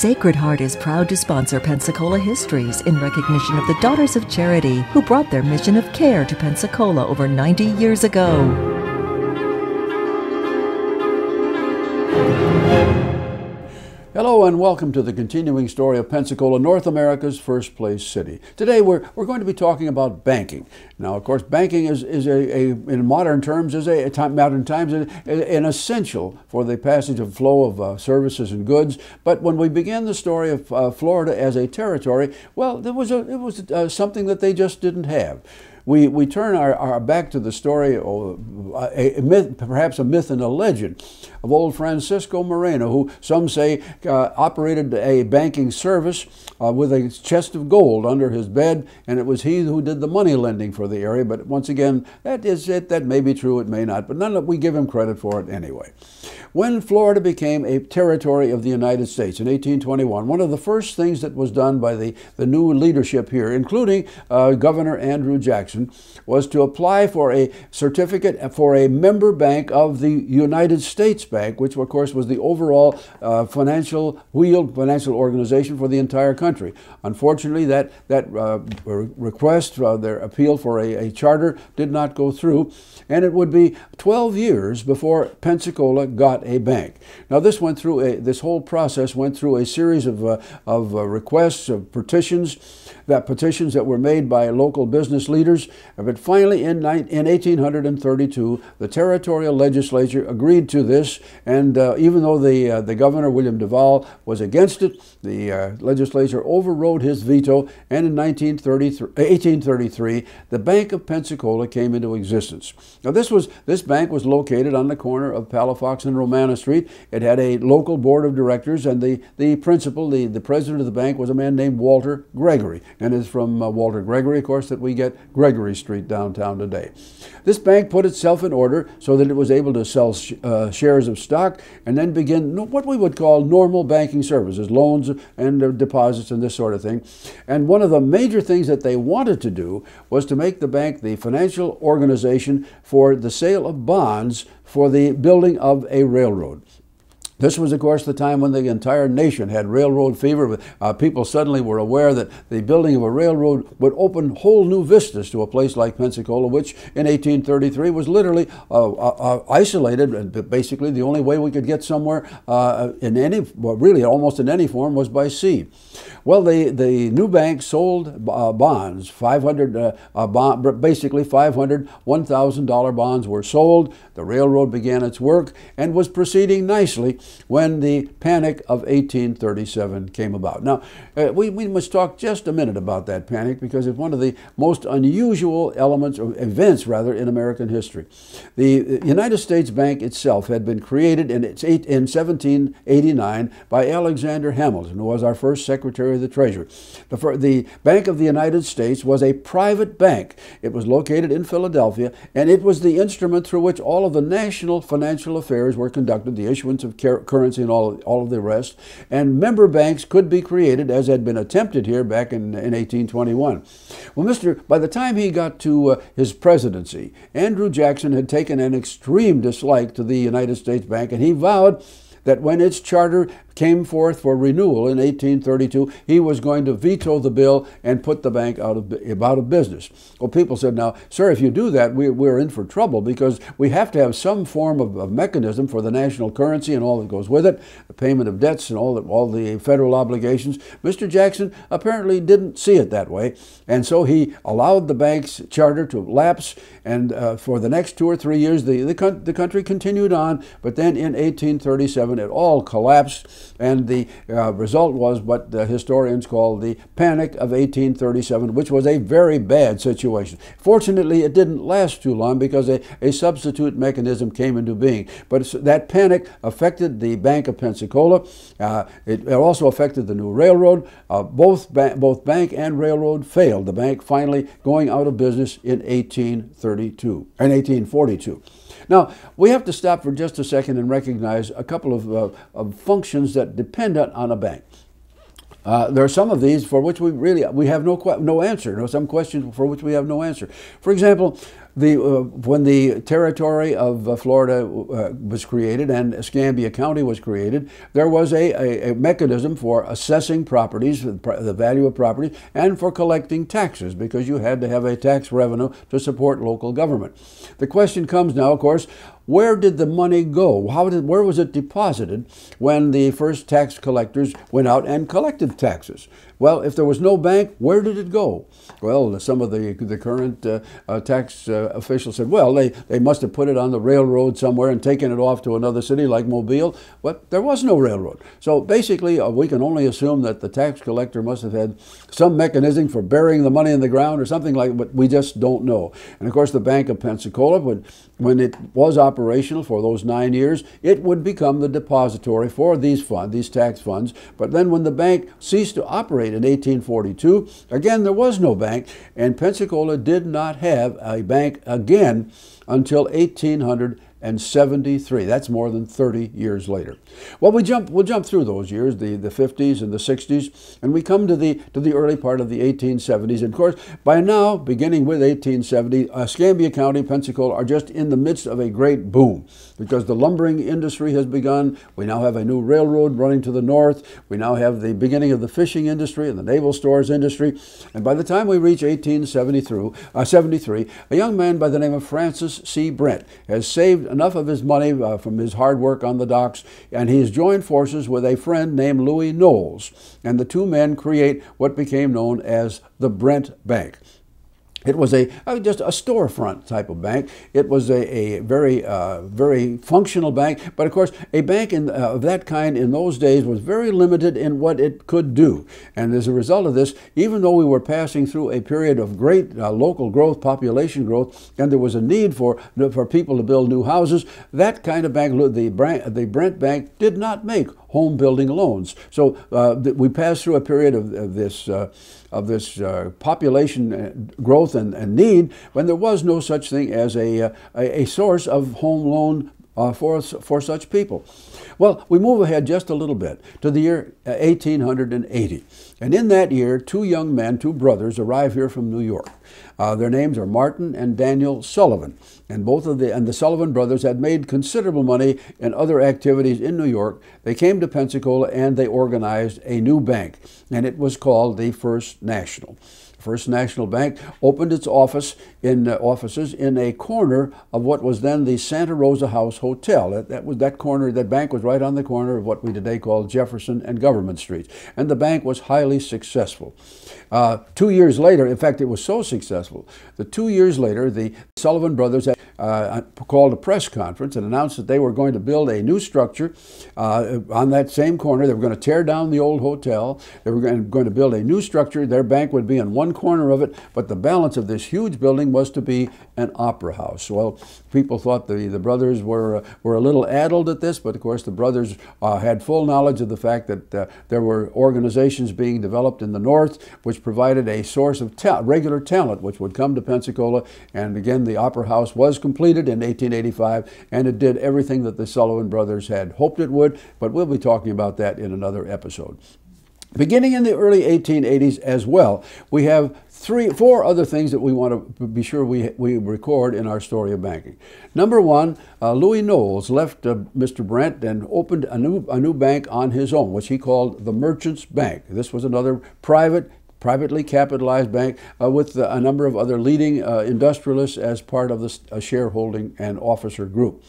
Sacred Heart is proud to sponsor Pensacola Histories in recognition of the Daughters of Charity who brought their mission of care to Pensacola over 90 years ago. Hello and welcome to the continuing story of Pensacola, North America's first place city. Today we're going to be talking about banking. Now, of course, banking is in modern times an essential for the passage of flow of services and goods. But when we began the story of Florida as a territory, well, it was something that they just didn't have. We turn our back to the story, perhaps a myth and a legend, of old Francisco Moreno, who some say operated a banking service with a chest of gold under his bed, and it was he who did the money lending for the area. But once again, that is it. That may be true, it may not, but we give him credit for it anyway. When Florida became a territory of the United States in 1821, one of the first things that was done by the new leadership here, including Governor Andrew Jackson, was to apply for a certificate for a member bank of the United States Bank, which of course was the overall financial organization for the entire country. Unfortunately, that request, their appeal for a charter, did not go through, and it would be 12 years before Pensacola got a bank. Now, this whole process went through a series of requests, of petitions that were made by local business leaders. But finally, in 1832, the territorial legislature agreed to this, and even though the governor, William Duval, was against it, the legislature overrode his veto, and in 1833, the Bank of Pensacola came into existence. Now, this bank was located on the corner of Palafox and Romana Street. It had a local board of directors, and the principal, the president of the bank, was a man named Walter Gregory, and it's from Walter Gregory, of course, that we get Gregory Street downtown today. This bank put itself in order so that it was able to sell shares of stock and then begin what we would call normal banking services, loans and deposits and this sort of thing. And one of the major things that they wanted to do was to make the bank the financial organization for the sale of bonds for the building of a railroad. This was, of course, the time when the entire nation had railroad fever. People suddenly were aware that the building of a railroad would open whole new vistas to a place like Pensacola, which in 1833 was literally isolated, and basically the only way we could get somewhere really almost in any form was by sea. Well, the new bank sold bonds, basically 500 $1,000 bonds were sold. The railroad began its work and was proceeding nicely when the Panic of 1837 came about. Now, we must talk just a minute about that panic, because it's one of the most unusual events in American history. The United States Bank itself had been created in 1789 by Alexander Hamilton, who was our first Secretary of the Treasury. The Bank of the United States was a private bank. It was located in Philadelphia, and it was the instrument through which all of the national financial affairs were conducted, the issuance of currency and all of the rest. And member banks could be created, as had been attempted here back in 1821. Well, by the time he got to his presidency, Andrew Jackson had taken an extreme dislike to the United States Bank, and he vowed that when its charter came forth for renewal in 1832, he was going to veto the bill and put the bank out of business. Well, people said, now, sir, if you do that, we're in for trouble, because we have to have some form of mechanism for the national currency and all that goes with it, the payment of debts and all the federal obligations. Mr. Jackson apparently didn't see it that way, and so he allowed the bank's charter to lapse, and for the next 2 or 3 years, the country continued on, but then in 1837, it all collapsed. And the result was what the historians call the Panic of 1837, which was a very bad situation. Fortunately, it didn't last too long, because a substitute mechanism came into being. But that panic affected the Bank of Pensacola. It also affected the new railroad. Both bank and railroad failed, the bank finally going out of business in 1842. Now, we have to stop for just a second and recognize a couple of functions that depend on a bank. There are some of these for which we have no answer. There are some questions for which we have no answer. For example, when the territory of Florida was created and Escambia County was created, there was a mechanism for assessing properties, the value of properties, and for collecting taxes, because you had to have a tax revenue to support local government. The question comes now, of course, where did the money go? Where was it deposited when the first tax collectors went out and collected taxes? Well, if there was no bank, where did it go? Well, some of the current tax officials said, well, they must have put it on the railroad somewhere and taken it off to another city like Mobile. But there was no railroad. So basically, we can only assume that the tax collector must have had some mechanism for burying the money in the ground or something like that, but we just don't know. And of course, the Bank of Pensacola, when it was operational for those 9 years, it would become the depository for these tax funds. But then when the bank ceased to operate in 1842, again, there was no bank, and Pensacola did not have a bank again until 1873. That's more than 30 years later. Well, we'll jump through those years, the 50s and the 60s, and we come to the early part of the 1870s. And of course, by now, beginning with 1870, Escambia County, Pensacola are just in the midst of a great boom, because the lumbering industry has begun. We now have a new railroad running to the north. We now have the beginning of the fishing industry and the naval stores industry. And by the time we reach 1873, a young man by the name of Francis C. Brent has saved enough of his money from his hard work on the docks, and he has joined forces with a friend named Louis Knowles, and the two men create what became known as the Brent Bank. It was just a storefront type of bank. It was a very functional bank, but of course, a bank of that kind in those days was very limited in what it could do. And as a result of this, even though we were passing through a period of great local growth, population growth, and there was a need for people to build new houses, that kind of bank, the Brent Bank, did not make home building loans. So we passed through a period of this population growth and need when there was no such thing as a source of home loan for such people. Well, we move ahead just a little bit to the year 1880. And in that year, two young men, two brothers, arrive here from New York. Their names are Martin and Daniel Sullivan. And the Sullivan brothers had made considerable money in other activities in New York. They came to Pensacola and they organized a new bank, and it was called the First National. First National Bank opened its offices in a corner of what was then the Santa Rosa House Hotel. That bank was right on the corner of what we today call Jefferson and Government Streets. And the bank was highly successful. 2 years later, in fact, it was so successful that 2 years later, the Sullivan brothers had called a press conference and announced that they were going to build a new structure on that same corner. They were going to tear down the old hotel. They were going to build a new structure. Their bank would be in one corner of it, but the balance of this huge building was to be an opera house. Well, people thought the brothers were a little addled at this, but of course the brothers had full knowledge of the fact that there were organizations being developed in the north which provided a source of regular talent which would come to Pensacola. And again, the opera house was completed in 1885, and it did everything that the Sullivan brothers had hoped it would, but we'll be talking about that in another episode. Beginning in the early 1880s as well, we have four other things that we want to be sure we record in our story of banking. Number one, Louis Knowles left Mr. Brent and opened a new bank on his own, which he called the Merchants Bank. This was another privately capitalized bank with a number of other leading industrialists as part of the shareholding and officer group.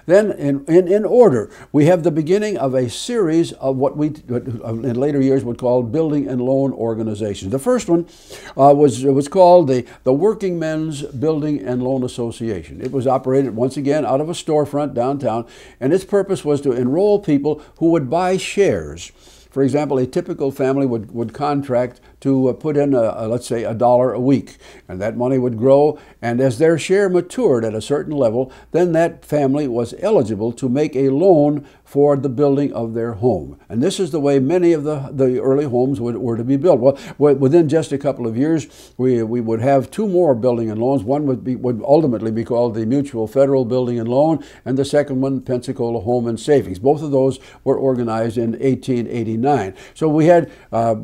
Then in order, we have the beginning of a series of what we in later years would call building and loan organizations. The first one was called the Working Men's Building and Loan Association. It was operated once again out of a storefront downtown, and its purpose was to enroll people who would buy shares. For example, a typical family would contract to put in, let's say, $1 a week, and that money would grow, and as their share matured at a certain level, then that family was eligible to make a loan for the building of their home. And this is the way many of the early homes were to be built. Well, within just a couple of years, we would have two more building and loans. One would ultimately be called the Mutual Federal Building and Loan, and the second one, Pensacola Home and Savings. Both of those were organized in 1889. So we had the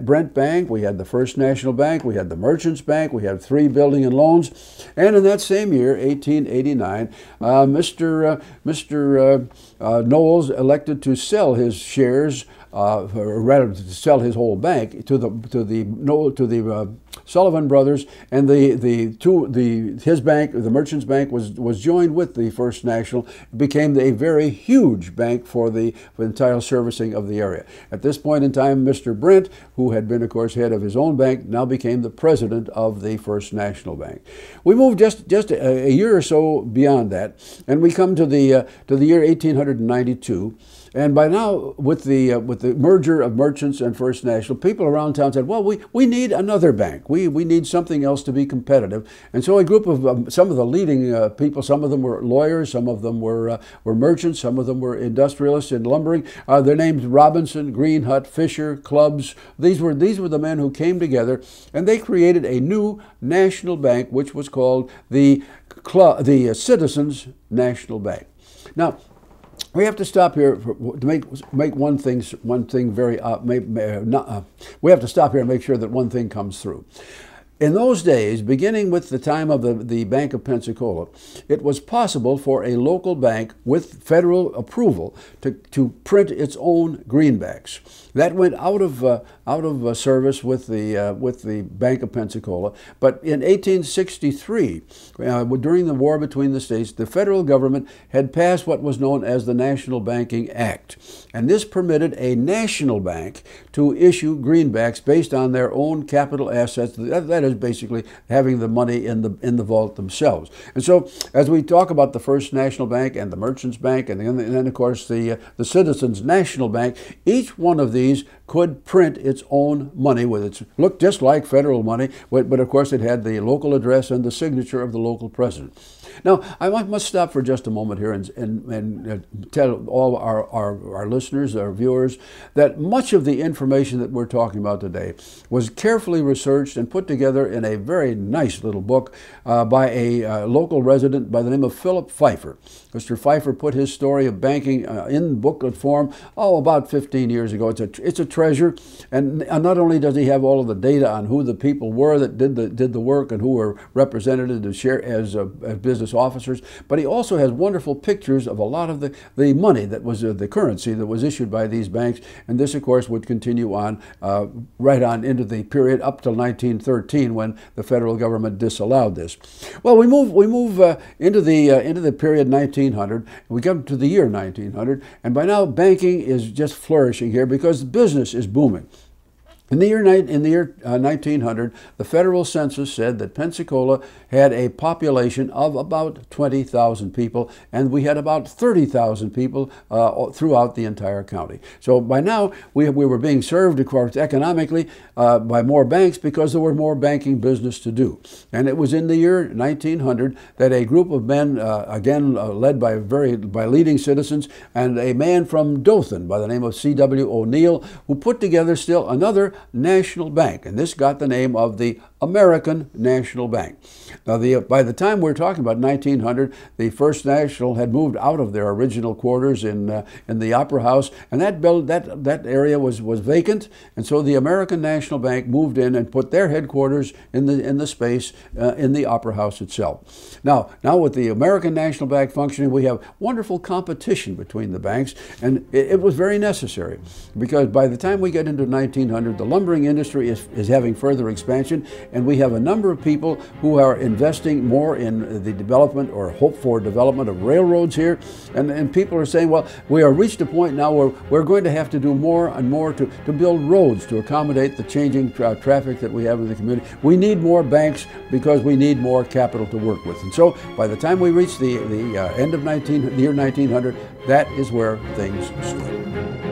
Brent Bank, we had the First National Bank, we had the Merchants Bank, we had three building and loans, and in that same year, 1889, Mr. Knowles elected to sell his shares, or rather to sell his whole bank to the Sullivan brothers, and his bank, the Merchants Bank, was joined with the First National. It became a very huge bank for the entire servicing of the area. At this point in time, Mr. Brent, who had been, of course, head of his own bank, now became the president of the First National Bank. We moved just a year or so beyond that, and we come to the year 1892. And by now, with the merger of Merchants and First National, people around town said, well, we need another bank. We need something else to be competitive. And so a group of some of the leading people, some of them were lawyers, some of them were merchants, some of them were industrialists in lumbering. Their names Robinson, Greenhut, Fisher, Clubs. These were the men who came together, and they created a new national bank, which was called the Citizens National Bank. Now, we have to stop here to make one thing very. We have to stop here and make sure that one thing comes through. In those days, beginning with the time of the Bank of Pensacola, it was possible for a local bank with federal approval to print its own greenbacks. That went out of service with the Bank of Pensacola. But in 1863, during the war between the states, the federal government had passed what was known as the National Banking Act, and this permitted a national bank to issue greenbacks based on their own capital assets. That is basically having the money in the vault themselves. And so, as we talk about the First National Bank and the Merchants Bank, and then of course the Citizens National Bank, each one of these could print its own money looked just like federal money, but of course it had the local address and the signature of the local president. Now, I must stop for just a moment here and tell all our listeners, our viewers, that much of the information that we're talking about today was carefully researched and put together in a very nice little book by a local resident by the name of Philip Pfeiffer. Mr. Pfeiffer put his story of banking in booklet form, about 15 years ago. It's a treasure, and not only does he have all of the data on who the people were that did the work and who were represented to share as business officers, but he also has wonderful pictures of a lot of the money that was the currency that was issued by these banks, and this, of course, would continue on right on into the period up till 1913 when the federal government disallowed this. Well, we move into the period 1900. We come to the year 1900, and by now banking is just flourishing here because business is booming. In the year 1900, the federal census said that Pensacola had a population of about 20,000 people, and we had about 30,000 people throughout the entire county. So by now, we were being served, of course, economically by more banks because there were more banking business to do. And it was in the year 1900 that a group of men, again led by leading citizens, and a man from Dothan by the name of C.W. O'Neill, who put together still another national bank, and this got the name of the American National Bank. Now, by the time we're talking about 1900, the First National had moved out of their original quarters in the Opera House, and that area was vacant, and so the American National Bank moved in and put their headquarters in the space in the Opera House itself. Now with the American National Bank functioning, we have wonderful competition between the banks, and it was very necessary because by the time we get into 1900, the lumbering industry is having further expansion, and we have a number of people who are investing more in the development or hope for development of railroads here, and people are saying, well, we are reached a point now where we're going to have to do more and more to build roads to accommodate the changing traffic that we have in the community. We need more banks because we need more capital to work with. And so by the time we reach the end of the year 1900, that is where things stood.